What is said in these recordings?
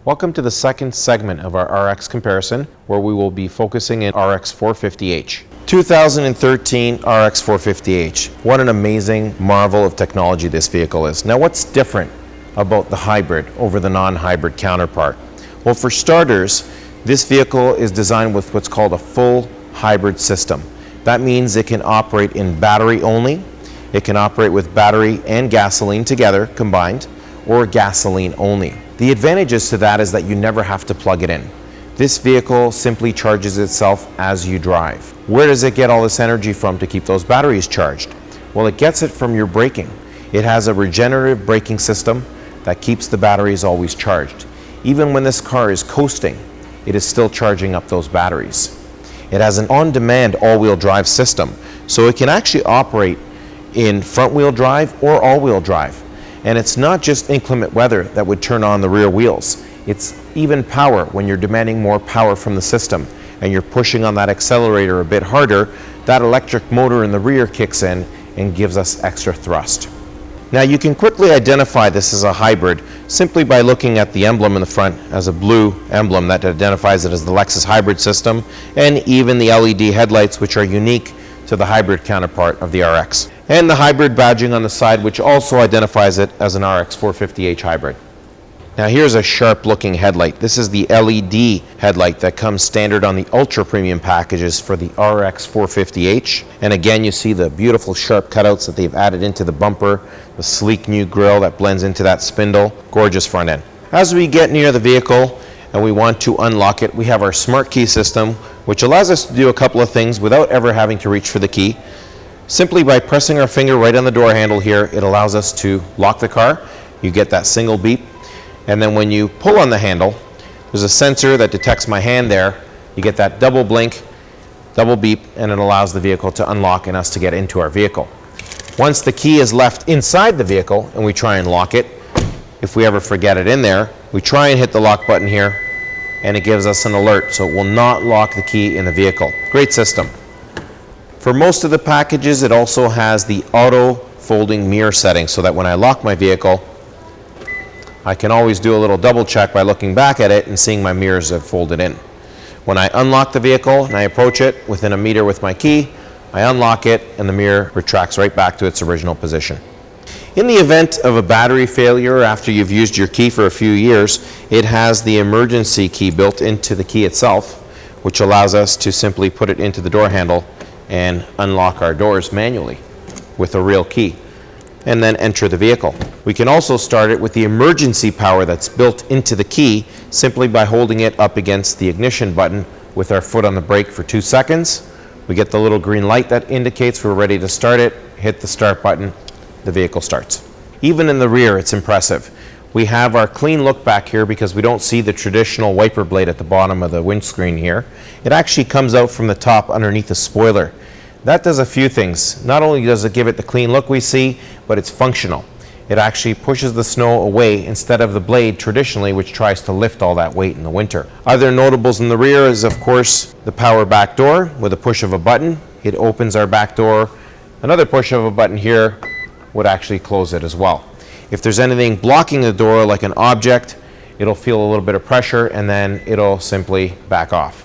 Welcome to the second segment of our RX comparison, where we will be focusing in RX450h. 2013 RX450h. What an amazing marvel of technology this vehicle is. Now, what's different about the hybrid over the non-hybrid counterpart? Well, for starters, this vehicle is designed with what's called a full hybrid system. That means it can operate in battery only, it can operate with battery and gasoline together combined, or gasoline only. The advantages to that is that you never have to plug it in. This vehicle simply charges itself as you drive. Where does it get all this energy from to keep those batteries charged? Well, it gets it from your braking. It has a regenerative braking system that keeps the batteries always charged. Even when this car is coasting, it is still charging up those batteries. It has an on-demand all-wheel drive system, so it can actually operate in front-wheel drive or all-wheel drive. And it's not just inclement weather that would turn on the rear wheels. It's even power. When you're demanding more power from the system and you're pushing on that accelerator a bit harder, that electric motor in the rear kicks in and gives us extra thrust. Now, you can quickly identify this as a hybrid simply by looking at the emblem in the front as a blue emblem that identifies it as the Lexus hybrid system, and even the LED headlights, which are unique to the hybrid counterpart of the RX. And the hybrid badging on the side, which also identifies it as an RX450h hybrid. Now, here's a sharp looking headlight. This is the LED headlight that comes standard on the ultra premium packages for the RX450h. And again, you see the beautiful sharp cutouts that they've added into the bumper, the sleek new grille that blends into that spindle, gorgeous front end. As we get near the vehicle and we want to unlock it, we have our smart key system, which allows us to do a couple of things without ever having to reach for the key. Simply by pressing our finger right on the door handle here, it allows us to lock the car. You get that single beep. And then when you pull on the handle, there's a sensor that detects my hand there. You get that double blink, double beep, and it allows the vehicle to unlock and us to get into our vehicle. Once the key is left inside the vehicle and we try and lock it, if we ever forget it in there, we try and hit the lock button here and it gives us an alert, so it will not lock the key in the vehicle. Great system. For most of the packages, it also has the auto folding mirror setting, so that when I lock my vehicle, I can always do a little double check by looking back at it and seeing my mirrors have folded in. When I unlock the vehicle and I approach it within a meter with my key, I unlock it and the mirror retracts right back to its original position. In the event of a battery failure after you've used your key for a few years, it has the emergency key built into the key itself, which allows us to simply put it into the door handle and unlock our doors manually with a real key, and then enter the vehicle. We can also start it with the emergency power that's built into the key simply by holding it up against the ignition button with our foot on the brake for 2 seconds. We get the little green light that indicates we're ready to start it, hit the start button, the vehicle starts. Even in the rear, it's impressive. We have our clean look back here because we don't see the traditional wiper blade at the bottom of the windscreen here. It actually comes out from the top underneath the spoiler. That does a few things. Not only does it give it the clean look we see, but it's functional. It actually pushes the snow away instead of the blade traditionally, which tries to lift all that weight in the winter. Other notables in the rear is, of course, the power back door. With a push of a button, it opens our back door. Another push of a button here would actually close it as well. If there's anything blocking the door, like an object, it'll feel a little bit of pressure and then it'll simply back off.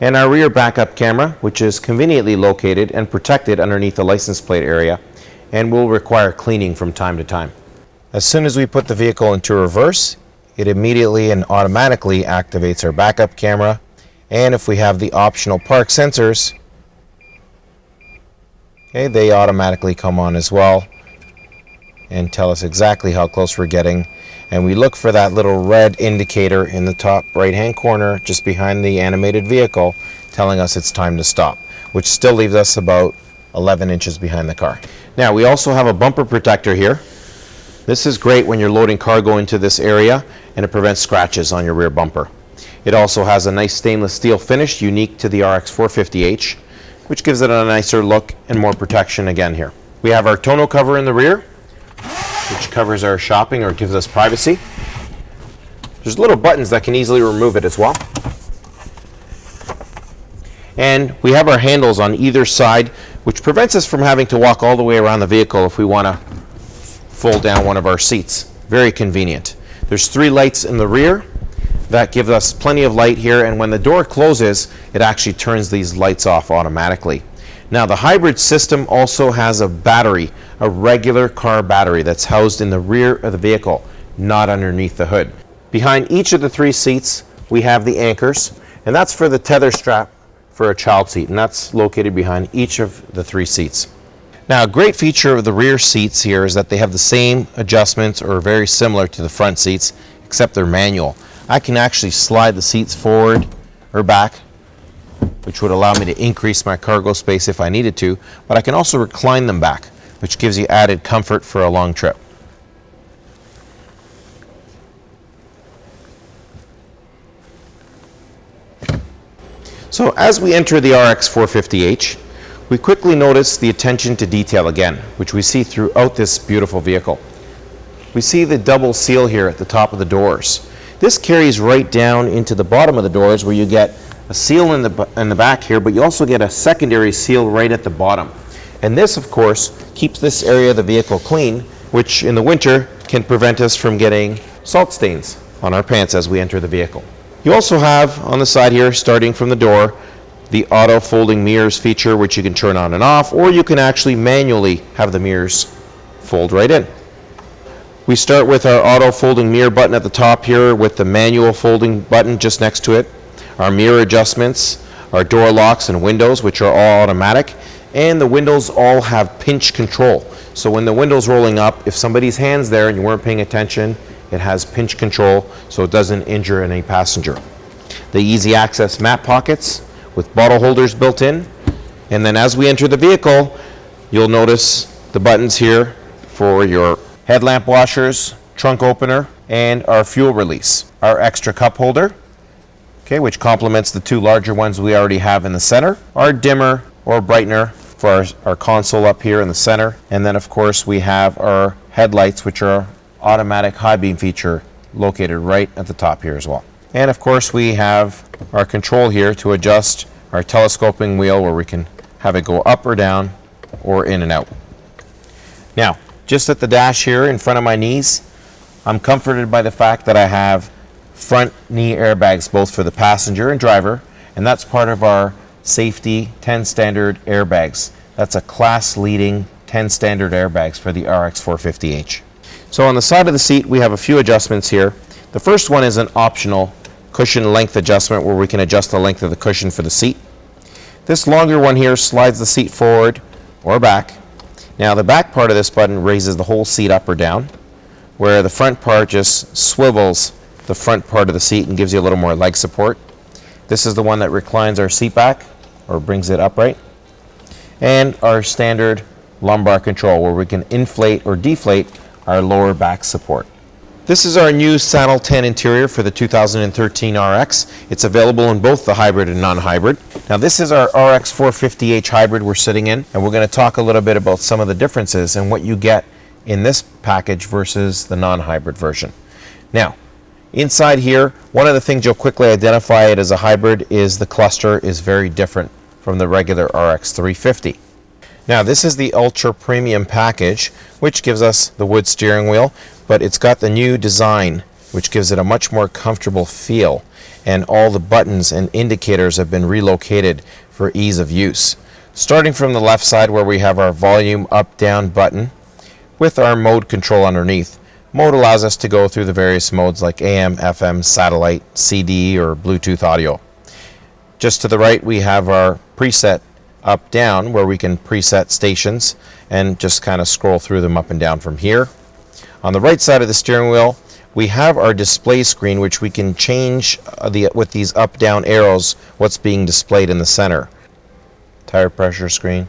And our rear backup camera, which is conveniently located and protected underneath the license plate area and will require cleaning from time to time. As soon as we put the vehicle into reverse, it immediately and automatically activates our backup camera. And if we have the optional park sensors, okay, they automatically come on as well and tell us exactly how close we're getting. And we look for that little red indicator in the top right-hand corner just behind the animated vehicle telling us it's time to stop, which still leaves us about 11 inches behind the car. Now, we also have a bumper protector here. This is great when you're loading cargo into this area, and it prevents scratches on your rear bumper. It also has a nice stainless steel finish unique to the RX450h, which gives it a nicer look and more protection again here. We have our tonneau cover in the rear, which covers our shopping or gives us privacy. There's little buttons that can easily remove it as well. And we have our handles on either side, which prevents us from having to walk all the way around the vehicle if we want to fold down one of our seats. Very convenient. There's 3 lights in the rear that give us plenty of light here, and when the door closes, it actually turns these lights off automatically. Now the hybrid system also has a battery, a regular car battery that's housed in the rear of the vehicle, not underneath the hood. Behind each of the 3 seats, we have the anchors, and that's for the tether strap for a child seat, and that's located behind each of the 3 seats. Now, a great feature of the rear seats here is that they have the same adjustments or very similar to the front seats, except they're manual. I can actually slide the seats forward or back, which would allow me to increase my cargo space if I needed to, but I can also recline them back, which gives you added comfort for a long trip. So as we enter the RX450h, we quickly notice the attention to detail again, which we see throughout this beautiful vehicle. We see the double seal here at the top of the doors. This carries right down into the bottom of the doors, where you get a seal in the back here, but you also get a secondary seal right at the bottom. And this, of course, keeps this area of the vehicle clean, which in the winter can prevent us from getting salt stains on our pants as we enter the vehicle. You also have on the side here, starting from the door, the auto folding mirrors feature, which you can turn on and off, or you can actually manually have the mirrors fold right in. We start with our auto folding mirror button at the top here, with the manual folding button just next to it, our mirror adjustments, our door locks and windows, which are all automatic, and the windows all have pinch control. So when the window's rolling up, if somebody's hand's there and you weren't paying attention, it has pinch control so it doesn't injure any passenger. The easy access map pockets with bottle holders built in. And then as we enter the vehicle, you'll notice the buttons here for your headlamp washers, trunk opener, and our fuel release. Our extra cup holder, okay, which complements the 2 larger ones we already have in the center. Our dimmer or brightener for our console up here in the center. And then of course we have our headlights, which are automatic high beam feature, located right at the top here as well. And of course we have our control here to adjust our telescoping wheel, where we can have it go up or down or in and out. Now, just at the dash here in front of my knees, I'm comforted by the fact that I have front knee airbags both for the passenger and driver, and that's part of our safety 10 standard airbags. That's a class leading 10 standard airbags for the RX450h. So on the side of the seat, we have a few adjustments here. The first one is an optional cushion length adjustment, where we can adjust the length of the cushion for the seat. This longer one here slides the seat forward or back. Now the back part of this button raises the whole seat up or down, where the front part just swivels the front part of the seat and gives you a little more leg support. This is the one that reclines our seat back or brings it upright. And our standard lumbar control, where we can inflate or deflate our lower back support. This is our new Saddle 10 interior for the 2013 RX. It's available in both the hybrid and non-hybrid. Now this is our RX450h hybrid we're sitting in, and we're going to talk a little bit about some of the differences and what you get in this package versus the non-hybrid version. Now, inside here, one of the things you'll quickly identify it as a hybrid is the cluster is very different from the regular RX350. Now this is the ultra premium package, which gives us the wood steering wheel, but it's got the new design, which gives it a much more comfortable feel, and all the buttons and indicators have been relocated for ease of use. Starting from the left side, where we have our volume up down button with our mode control underneath. Mode allows us to go through the various modes like AM, FM, satellite, CD, or Bluetooth audio. Just to the right, we have our preset up down, where we can preset stations and just kind of scroll through them up and down from here. On the right side of the steering wheel, we have our display screen, which we can change with these up down arrows what's being displayed in the center. Tire pressure screen,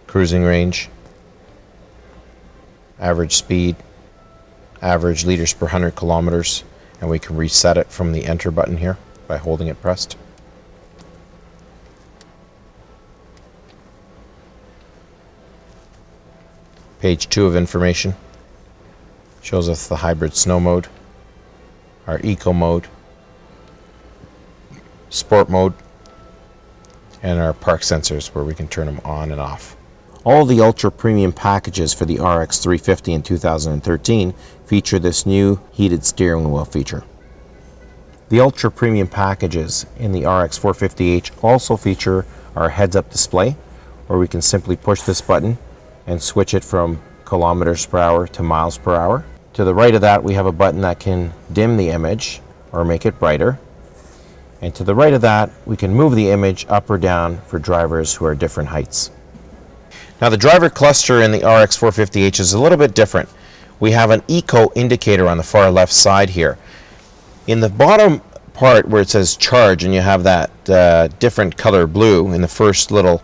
cruising range, average speed, average liters per 100 kilometers, and we can reset it from the enter button here by holding it pressed. Page 2 of information shows us the hybrid snow mode, our eco mode, sport mode, and our park sensors, where we can turn them on and off. All the ultra premium packages for the RX350 in 2013 feature this new heated steering wheel feature. The ultra premium packages in the RX450h also feature our heads-up display, where we can simply push this button and switch it from kilometers per hour to miles per hour. To the right of that, we have a button that can dim the image or make it brighter. And to the right of that, we can move the image up or down for drivers who are different heights. Now, the driver cluster in the RX450h is a little bit different. We have an eco indicator on the far left side here. In the bottom part where it says charge, and you have that different color blue in the first little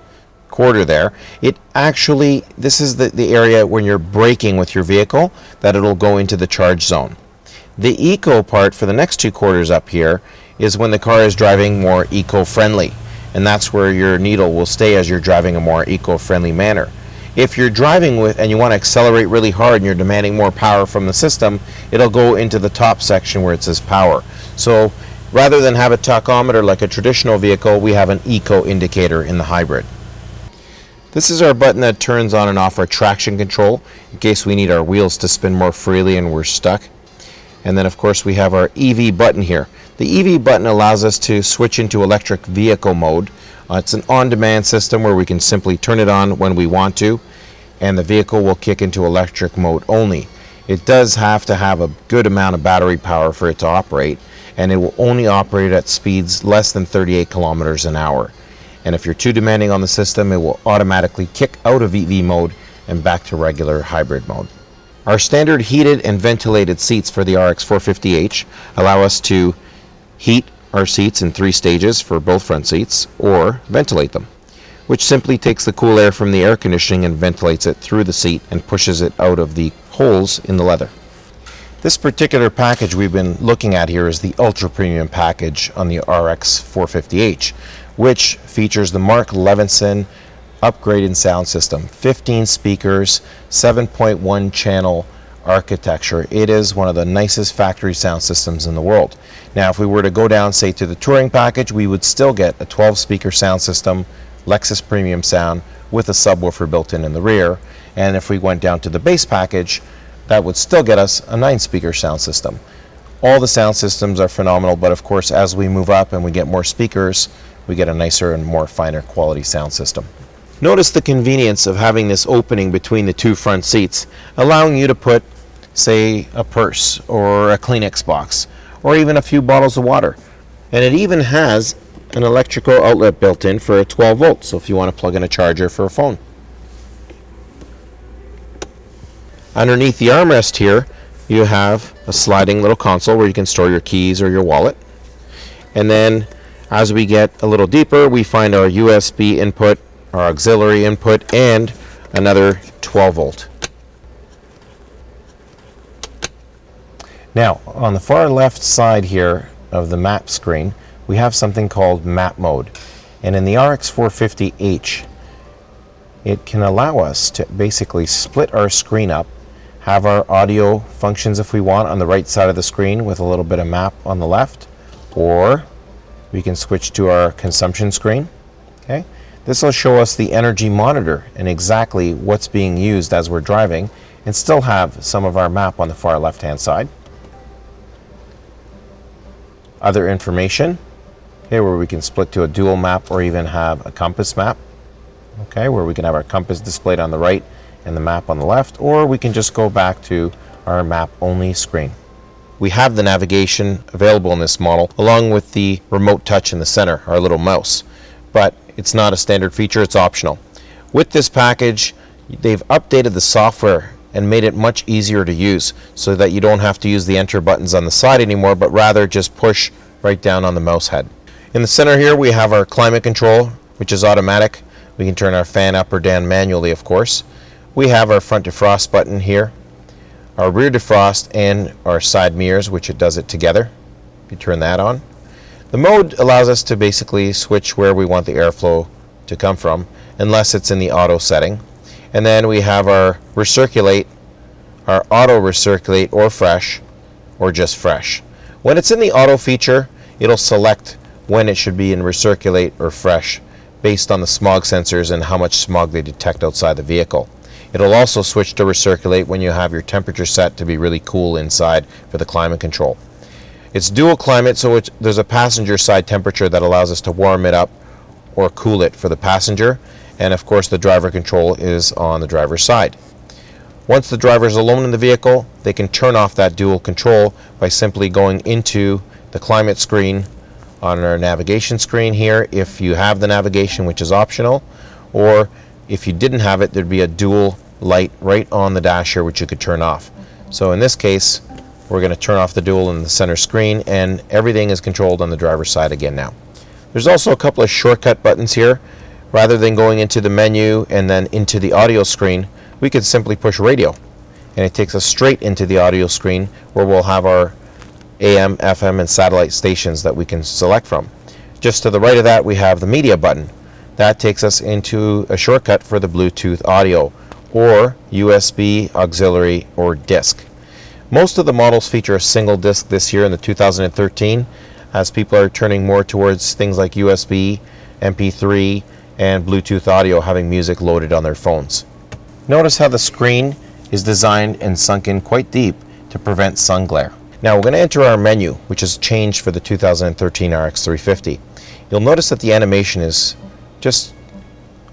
quarter there, this is the area when you're braking with your vehicle that it'll go into the charge zone. The eco part for the next two quarters up here is when the car is driving more eco-friendly, and that's where your needle will stay as you're driving a more eco-friendly manner. If you're driving and you want to accelerate really hard and you're demanding more power from the system, it'll go into the top section where it says power. So rather than have a tachometer like a traditional vehicle, we have an eco indicator in the hybrid. This is our button that turns on and off our traction control in case we need our wheels to spin more freely and we're stuck. And then of course we have our EV button here. The EV button allows us to switch into electric vehicle mode. It's an on-demand system where we can simply turn it on when we want to, and the vehicle will kick into electric mode only. It does have to have a good amount of battery power for it to operate, and it will only operate at speeds less than 38 kilometers an hour. And if you're too demanding on the system, it will automatically kick out of EV mode and back to regular hybrid mode. Our standard heated and ventilated seats for the RX450h allow us to heat our seats in 3 stages for both front seats, or ventilate them, which simply takes the cool air from the air conditioning and ventilates it through the seat and pushes it out of the holes in the leather. This particular package we've been looking at here is the ultra premium package on the RX450h, which features the Mark Levinson upgraded sound system, 15 speakers, 7.1 channel architecture. It is one of the nicest factory sound systems in the world. Now, if we were to go down, say, to the touring package, we would still get a 12 speaker sound system, Lexus premium sound with a subwoofer built in the rear. And if we went down to the base package, that would still get us a 9 speaker sound system. All the sound systems are phenomenal, but of course, as we move up and we get more speakers, we get a nicer and more finer quality sound system. Notice the convenience of having this opening between the two front seats, allowing you to put, say, a purse or a Kleenex box, or even a few bottles of water. And it even has an electrical outlet built in for a 12 volt, so if you want to plug in a charger for a phone. Underneath the armrest here, you have a sliding little console where you can store your keys or your wallet. And then as we get a little deeper, we find our USB input, our auxiliary input, and another 12 volt. Now, on the far left side here of the map screen, we have something called map mode. And in the RX450h, it can allow us to basically split our screen up, have our audio functions if we want on the right side of the screen with a little bit of map on the left, or we can switch to our consumption screen. Okay? This will show us the energy monitor and exactly what's being used as we're driving, and still have some of our map on the far left hand side. Other information, okay, where we can split to a dual map or even have a compass map, okay, where we can have our compass displayed on the right and the map on the left, or we can just go back to our map only screen. We have the navigation available in this model along with the remote touch in the center, our little mouse, but it's not a standard feature, it's optional. With this package, they've updated the software and made it much easier to use so that you don't have to use the enter buttons on the side anymore, but rather just push right down on the mouse head. In the center here, we have our climate control, which is automatic. We can turn our fan up or down manually, of course. We have our front defrost button here, our rear defrost, and our side mirrors, which it does it together. If you turn that on. The mode allows us to basically switch where we want the airflow to come from, unless it's in the auto setting. And then we have our recirculate, our auto recirculate or fresh, or just fresh. When it's in the auto feature, it'll select when it should be in recirculate or fresh based on the smog sensors and how much smog they detect outside the vehicle. It'll also switch to recirculate when you have your temperature set to be really cool inside for the climate control. It's dual climate, so there's a passenger side temperature that allows us to warm it up or cool it for the passenger, and of course the driver control is on the driver's side. Once the driver is alone in the vehicle, they can turn off that dual control by simply going into the climate screen on our navigation screen here, if you have the navigation, which is optional, or if you didn't have it, there'd be a dual light right on the dash here which you could turn off. So in this case, we're going to turn off the dual in the center screen, and everything is controlled on the driver's side again now. There's also a couple of shortcut buttons here. Rather than going into the menu and then into the audio screen, we could simply push radio, and it takes us straight into the audio screen where we'll have our AM, FM, and satellite stations that we can select from. Just to the right of that, we have the media button. That takes us into a shortcut for the Bluetooth audio, or USB, auxiliary, or disc. Most of the models feature a single disc this year in the 2013, as people are turning more towards things like USB, MP3, and Bluetooth audio, having music loaded on their phones. Notice how the screen is designed and sunk in quite deep to prevent sun glare. Now we're going to enter our menu, which has changed for the 2013 RX350. You'll notice that the animation is just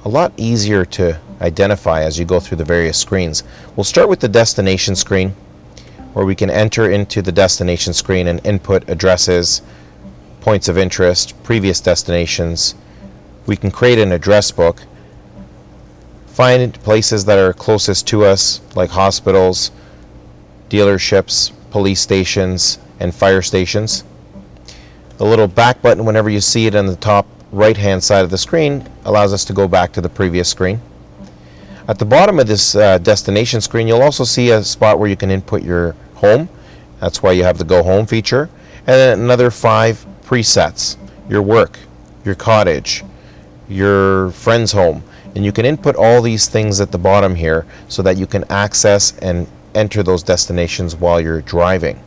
a lot easier to identify as you go through the various screens. We'll start with the destination screen, where we can enter into the destination screen and input addresses, points of interest, previous destinations. We can create an address book, find places that are closest to us, like hospitals, dealerships, police stations, and fire stations. The little back button, whenever you see it on the top right hand side of the screen, allows us to go back to the previous screen. At the bottom of this destination screen, you'll also see a spot where you can input your home. That's why you have the Go Home feature. And then another 5 presets: your work, your cottage, your friend's home. And you can input all these things at the bottom here so that you can access and enter those destinations while you're driving.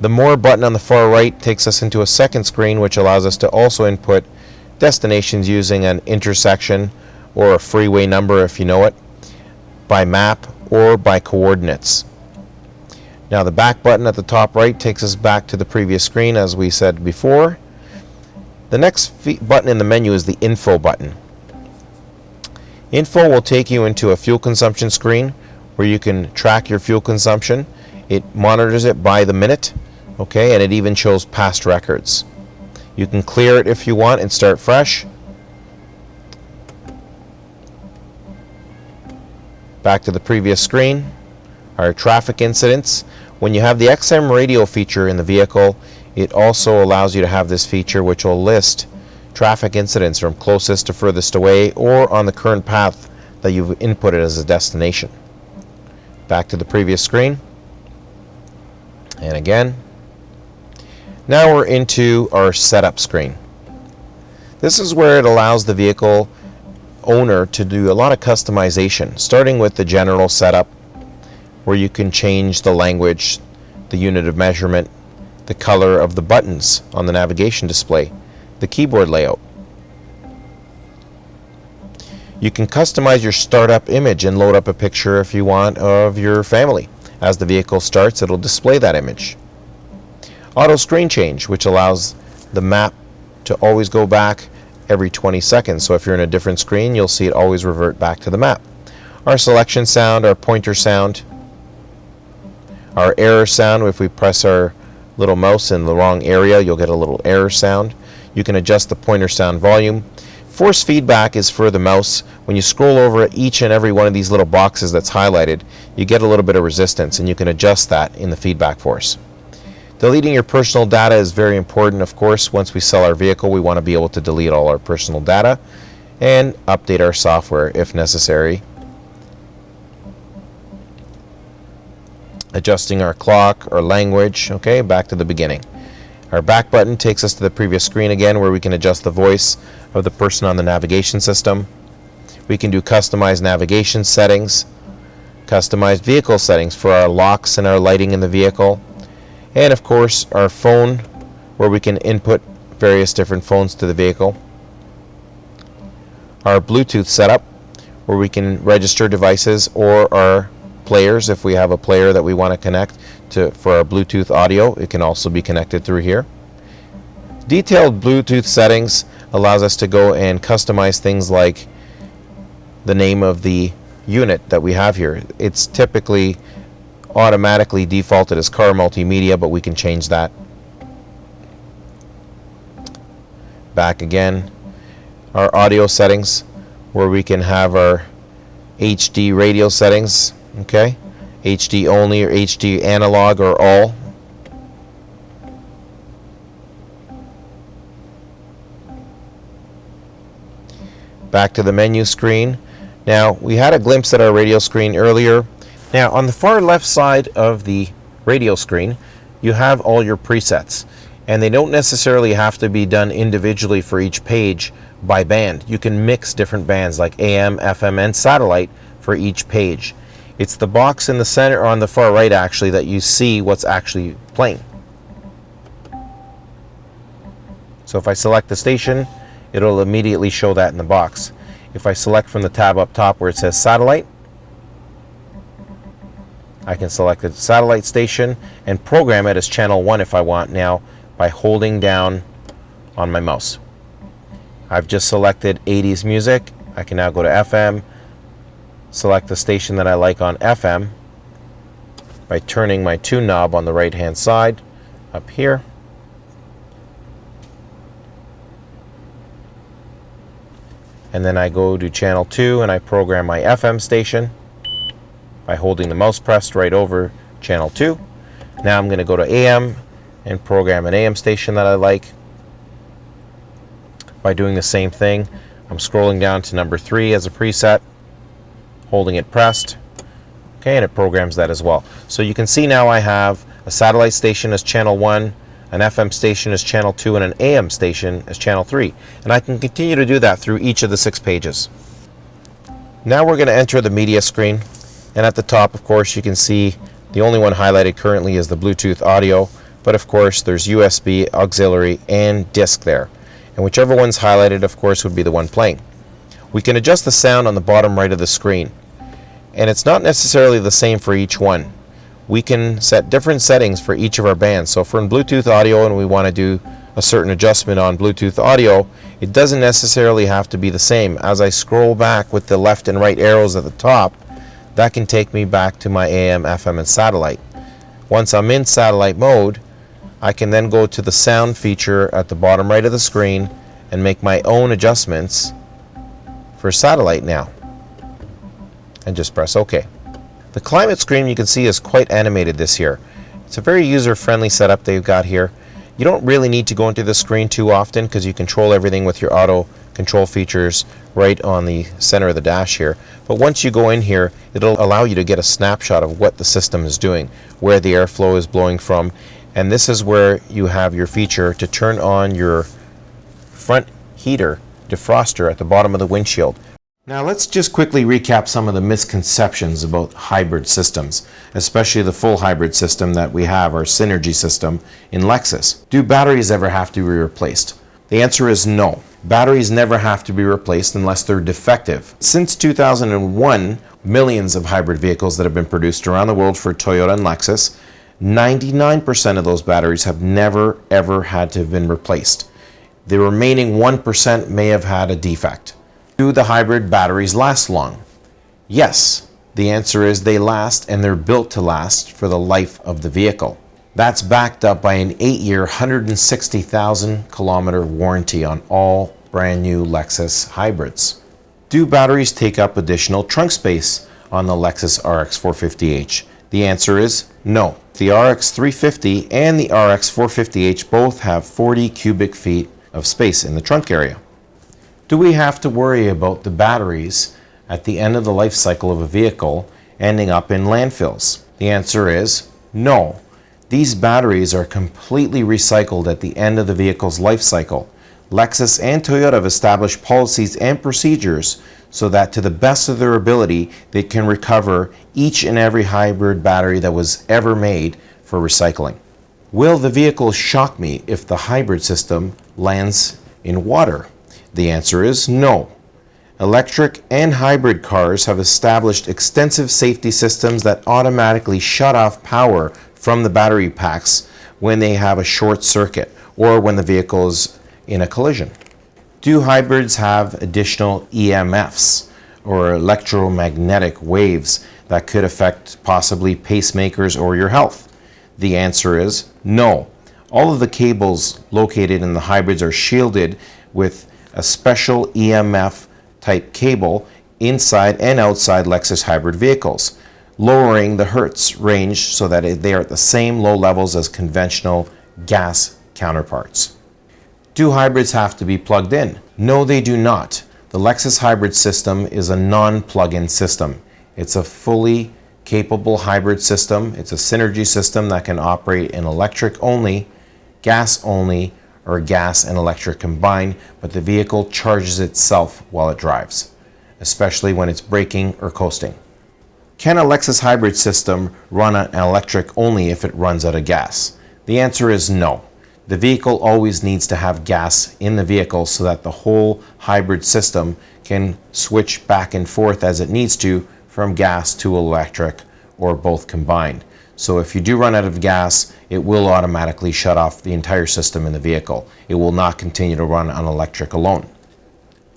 The More button on the far right takes us into a second screen, which allows us to also input destinations using an intersection or a freeway number, if you know it, by map or by coordinates. Now the back button at the top right takes us back to the previous screen, as we said before. The next button in the menu is the Info button. Info will take you into a fuel consumption screen where you can track your fuel consumption. It monitors it by the minute, okay, and it even shows past records. You can clear it if you want and start fresh. Back to the previous screen, our traffic incidents. When you have the XM radio feature in the vehicle, it also allows you to have this feature which will list traffic incidents from closest to furthest away, or on the current path that you've inputted as a destination. Back to the previous screen, and again. Now we're into our setup screen. This is where it allows the vehicle owner to do a lot of customization, starting with the general setup, where you can change the language, the unit of measurement, the color of the buttons on the navigation display, the keyboard layout. You can customize your startup image and load up a picture if you want of your family. As the vehicle starts, it'll display that image. Auto screen change, which allows the map to always go back every 20 seconds. So if you're in a different screen, you'll see it always revert back to the map. Our selection sound, our pointer sound, our error sound. If we press our little mouse in the wrong area, you'll get a little error sound. You can adjust the pointer sound volume. Force feedback is for the mouse. When you scroll over each and every one of these little boxes that's highlighted, you get a little bit of resistance, and you can adjust that in the feedback force. Deleting your personal data is very important, of course. Once we sell our vehicle, we want to be able to delete all our personal data and update our software if necessary. Adjusting our clock or language, okay, back to the beginning. Our back button takes us to the previous screen again, where we can adjust the voice of the person on the navigation system. We can do customized navigation settings, customized vehicle settings for our locks and our lighting in the vehicle, and of course our phone, where we can input various different phones to the vehicle. our Bluetooth setup, where we can register devices or our players. If we have a player that we want to connect to for our Bluetooth audio, it can also be connected through here. Detailed Bluetooth settings allows us to go and customize things like the name of the unit that we have here. It's typically automatically defaulted as car multimedia, but we can change that. Back again, our audio settings, where we can have our HD radio settings, okay? HD only or HD analog or all. Back to the menu screen. Now, we had a glimpse at our radio screen earlier. Now, on the far left side of the radio screen, you have all your presets, and they don't necessarily have to be done individually for each page by band. You can mix different bands like AM, FM, and satellite for each page. It's the box in the center, or on the far right actually, that you see what's actually playing. So if I select the station, it'll immediately show that in the box. If I select from the tab up top where it says satellite, I can select the satellite station and program it as channel 1 if I want now by holding down on my mouse. I've just selected 80s music. I can now go to FM, select the station that I like on FM by turning my tune knob on the right hand side up here. And then I go to channel 2 and I program my FM station by holding the mouse pressed right over channel 2. Now I'm going to go to AM and program an AM station that I like by doing the same thing. I'm scrolling down to number 3 as a preset, holding it pressed. Okay, and it programs that as well. So you can see now I have a satellite station as channel 1, an FM station as channel 2, and an AM station as channel 3. And I can continue to do that through each of the 6 pages. Now we're going to enter the media screen. And at the top, of course, you can see the only one highlighted currently is the Bluetooth audio. But of course, there's USB, auxiliary, and disc there. And whichever one's highlighted, of course, would be the one playing. We can adjust the sound on the bottom right of the screen. And it's not necessarily the same for each one. We can set different settings for each of our bands. So if we're in Bluetooth audio and we want to do a certain adjustment on Bluetooth audio, it doesn't necessarily have to be the same. As I scroll back with the left and right arrows at the top, that can take me back to my AM, FM, and satellite. Once I'm in satellite mode, I can then go to the sound feature at the bottom right of the screen and make my own adjustments for satellite now. And just press OK. The climate screen, you can see, is quite animated this year. It's a very user-friendly setup they've got here. You don't really need to go into the screen too often because you control everything with your auto control features right on the center of the dash here. But once you go in here, it'll allow you to get a snapshot of what the system is doing, where the airflow is blowing from, and this is where you have your feature to turn on your front heater defroster at the bottom of the windshield. Now let's just quickly recap some of the misconceptions about hybrid systems, especially the full hybrid system that we have, our Synergy system in Lexus. Do batteries ever have to be replaced? The answer is no. Batteries never have to be replaced unless they're defective. Since 2001, millions of hybrid vehicles that have been produced around the world for Toyota and Lexus, 99% of those batteries have never ever had to have been replaced. The remaining 1% may have had a defect. Do the hybrid batteries last long? Yes. The answer is they last, and they're built to last for the life of the vehicle. That's backed up by an 8-year, 160,000 kilometer warranty on all brand new Lexus hybrids. Do batteries take up additional trunk space on the Lexus RX450h? The answer is no. The RX350 and the RX450h both have 40 cubic feet of space in the trunk area. Do we have to worry about the batteries at the end of the life cycle of a vehicle ending up in landfills? The answer is no. These batteries are completely recycled at the end of the vehicle's life cycle. Lexus and Toyota have established policies and procedures so that to the best of their ability, they can recover each and every hybrid battery that was ever made for recycling. Will the vehicle shock me if the hybrid system lands in water? The answer is no. Electric and hybrid cars have established extensive safety systems that automatically shut off power from the battery packs when they have a short circuit or when the vehicle is in a collision. Do hybrids have additional EMFs or electromagnetic waves that could affect possibly pacemakers or your health? The answer is no. All of the cables located in the hybrids are shielded with a special EMF type cable inside and outside Lexus hybrid vehicles, lowering the hertz range so that they are at the same low levels as conventional gas counterparts. Do hybrids have to be plugged in? No, they do not. The Lexus hybrid system is a non-plug-in system. It's a fully capable hybrid system. It's a synergy system that can operate in electric only, gas only, or gas and electric combined, but the vehicle charges itself while it drives, especially when it's braking or coasting. Can a Lexus hybrid system run on electric only if it runs out of gas? The answer is no. The vehicle always needs to have gas in the vehicle so that the whole hybrid system can switch back and forth as it needs to from gas to electric or both combined. So if you do run out of gas, it will automatically shut off the entire system in the vehicle. It will not continue to run on electric alone.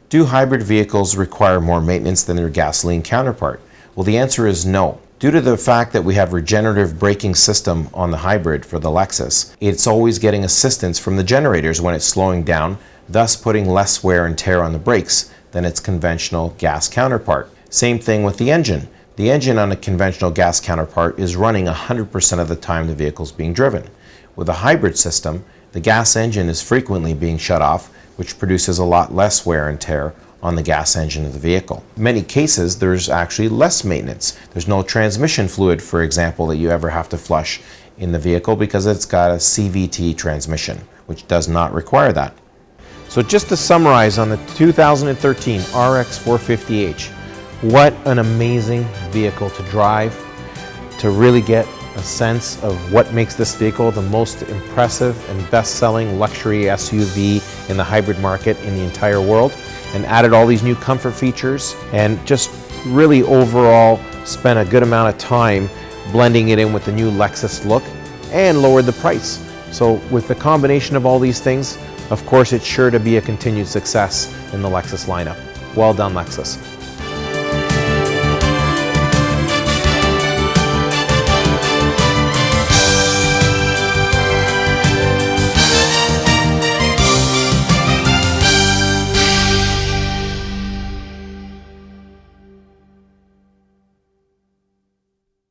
Do hybrid vehicles require more maintenance than their gasoline counterpart? Well, the answer is no. Due to the fact that we have regenerative braking system on the hybrid for the Lexus, it's always getting assistance from the generators when it's slowing down, thus putting less wear and tear on the brakes than its conventional gas counterpart. Same thing with the engine. The engine on a conventional gas counterpart is running 100% of the time the vehicle is being driven. With a hybrid system, the gas engine is frequently being shut off, which produces a lot less wear and tear on the gas engine of the vehicle. In many cases, there's actually less maintenance. There's no transmission fluid, for example, that you ever have to flush in the vehicle because it's got a CVT transmission, which does not require that. So just to summarize on the 2013 RX450h, what an amazing vehicle to drive, to really get a sense of what makes this vehicle the most impressive and best-selling luxury SUV in the hybrid market in the entire world, and added all these new comfort features and just really overall spent a good amount of time blending it in with the new Lexus look and lowered the price. So with the combination of all these things, of course, it's sure to be a continued success in the Lexus lineup. Well done, Lexus.